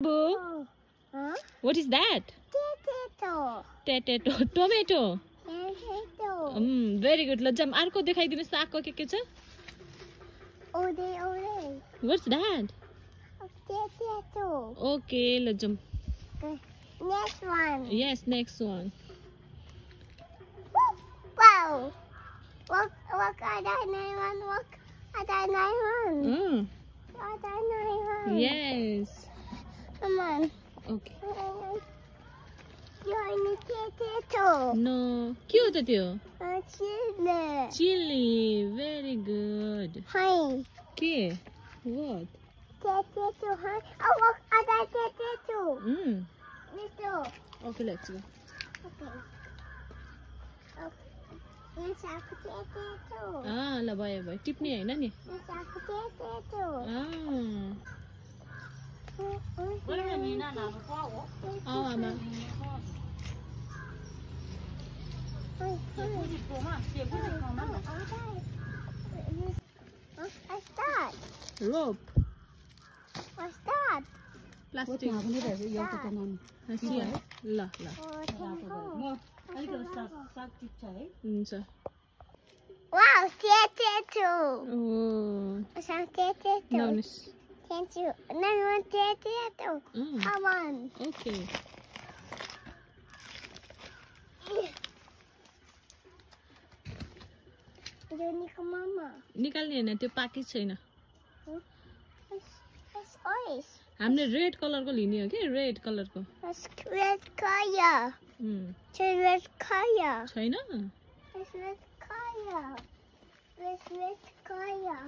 Boo, Huh? what is that? Potato. Tomato. Potato. Very good. ल जाम अर्को देखाइदिनुस् त आको के छ? Ole. What's that? Potato. Okay, ल जाम. Okay. Next one. Yes, next one. Wow. Look at that one. Look at that one. At that one. Yes. Come on. Okay. You're in the potato. No. के हो त त्यो? Chili. Chili. Very good. Hi. के? What? Potato, huh? Oh, look at that potato. Little. Okay, let's go. Okay. It's a potato. ल भयो टिप्ने हैन नि? It's a potato. आमा What's that? rope What's that? plastic ल हुन्छ Wow, potato. oh It's a potato. लाउनुस् Thank you. Another one potato. Come on. okay Unique mama. निकाल्ने हैन त्यो पाकी छैन It's orange. हामीले रेड कलरको लिने हो के रेड कलरको It's red color. It's red color. छैन It's red color. It's red color.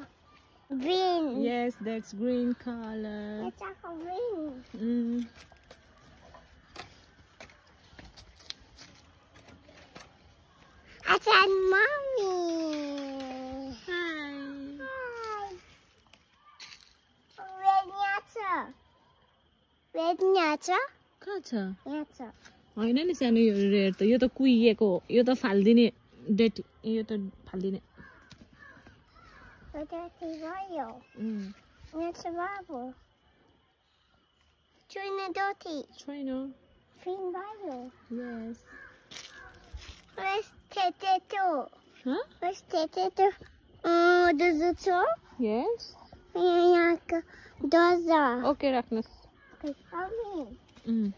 Green. yes that's green color It's like a green. I said, Mommy. hi Hi. Red yacha. Red yacha. कहाँ छ Yacha. हैन नि सानो यो red त यो त कुहिएको हो यो त फाल्दिने डेट यो त फाल्दिने But that's a royal. That's a marble. China dirty. छैन Green royal. yes Where's potato? huh Where's potato? Does it so? yes Does it? okay राख्नुस् Okay, come Mm.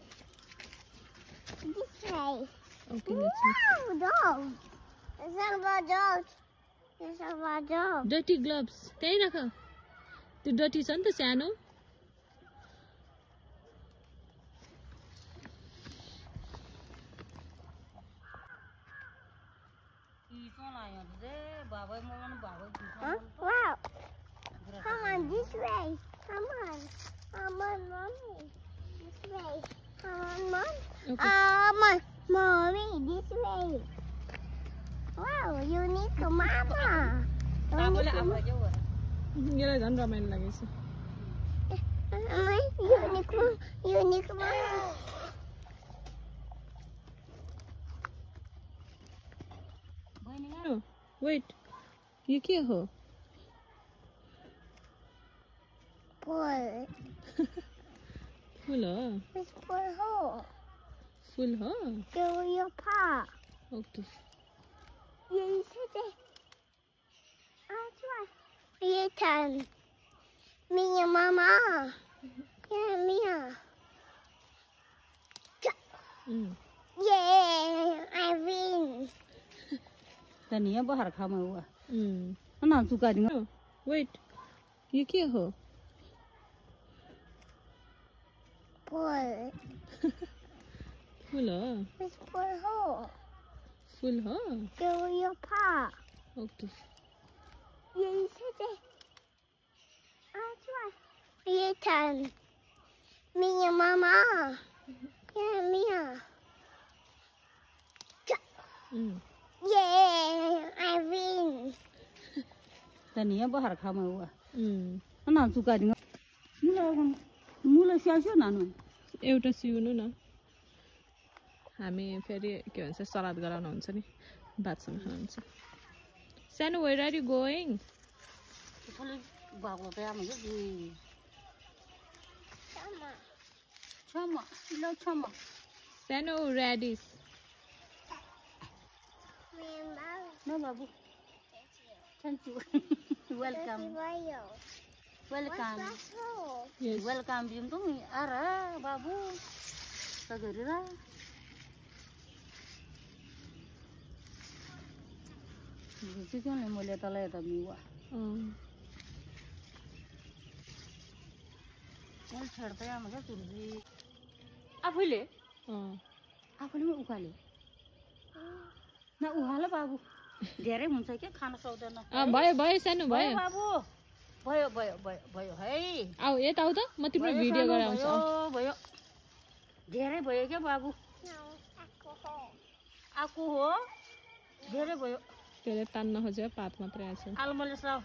this way. Okay, let's see. Wow, dog. It's not about dogs. It's about dogs. Dirty gloves. त्यही राख त्यो डटी छ नि त सानो Huh? Wow. Come on, this way. Come on. Come on, Mommy. This way. Come on, Mom. okay Mommy, this way. Wow, unique mama. यसलाई झन् रमाइलो लागेछ Unique mama. वेट यो के हो Pull. फुल हो Let's pull hole. फुल हो Go your paw. Okay You said it. That's right. Your turn. Me and Mama. Yeah, Mia. Yeah, I win. Tania बाहर खामा हुआ Mm. ना चुका दिनु Oh, wait. यो के हो Pull. फुल हो Let's pull hole. फुल हो Go your paw. Okay You said it. That's right. Your turn. Me and Mama. Yeah, Mia. Yeah, I win. Tania बाहर खामा हुआ Mm. ना चुका दिनु मुला स्यास्यो नानु एउटा सिउनु न हामी फेरि के भन्छ सलाद गराउनु हुन्छ नि भातसँग खानुहुन्छ सानो वेयर आर यु गोइङ बाबु पे आमा Come on. सानो reddish No, Babu. Thank you. Welcome. Welcome. Yes. Welcome. Bium tu ni ara Babu. Sagarira. Jadi kan le mole tala eta miwa. Yan chhadta ya maga turji. Afule? Afule ma ukhale. Na uhala Babu. धेरै हुन्छ के खान सक्दैन भयो सानो भयो बाबु भयो है आऊ यता आऊ त म तिम्रो भिडियो गराउँछु भयो धेरै भयो के बाबु आको हो धेरै भयो त्यसले तान्न खोज्यो पात मात्रै आछ आलमले साउ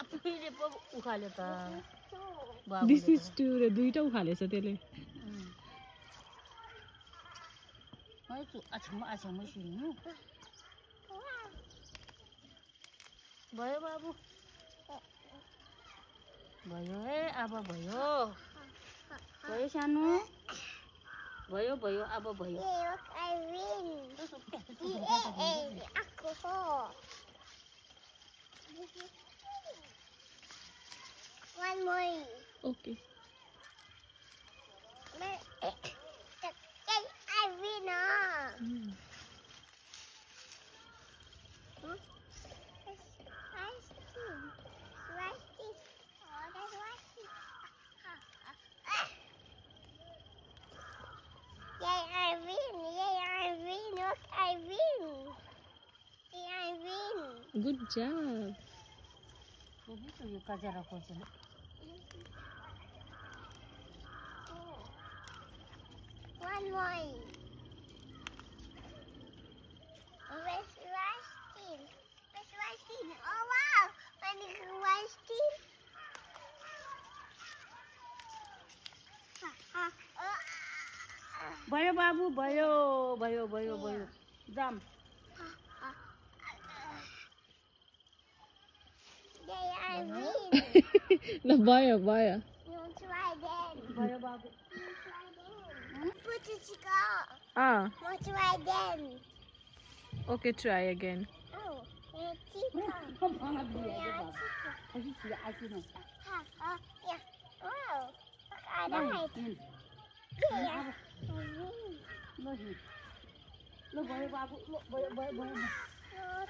आफैले पो उखाल्यो त बाबु दिस इज टु रे दुईटा उखालेछ त्यसले अच्छा म सुन्नु भयो बाबु भयो है अब भयो सानो भयो अब भयो One more. Okay. I win. Good job. One more. Where's Rustin? Oh wow! When is Rustin? भयो बाबु भयो जाम ल भयो You try then. भयो बाबु Put it together. You try then. Okay, try again. Oh, it's cheaper. Yeah. Wow. I died. Yeah. Lo भयो बाबु भयो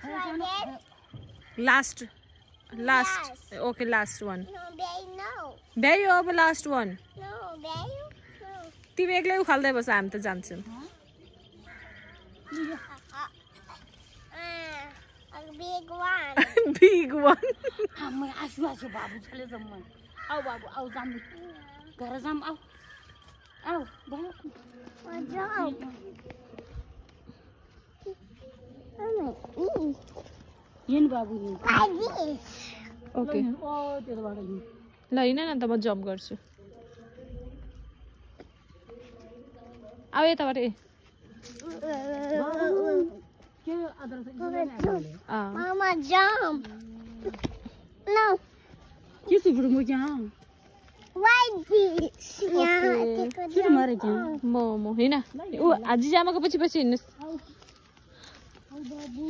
Try then. Last. Okay, last one. No, baby, no. भयो अब last one. No, baby, no. तिमी एक्लै उखाल्दै बस हामी त जान्छौँ A big one. Big one. म आसु बाबु चले जाम म आउ बाबु आउ जाम घर जाम आउ भयो Jump. येन बाबु येन Like this. Okay. ओ त्यो बाटो येन ल हिँड न त म जम्प गर्छु अब यताबाट के अदर Mama, jump. No. के सुब्रु म क्या Like this. Yeah, के मारे क्या म हिँड ऊ आजी जामाको पछि हिँड्नुहोस् आउ बाबु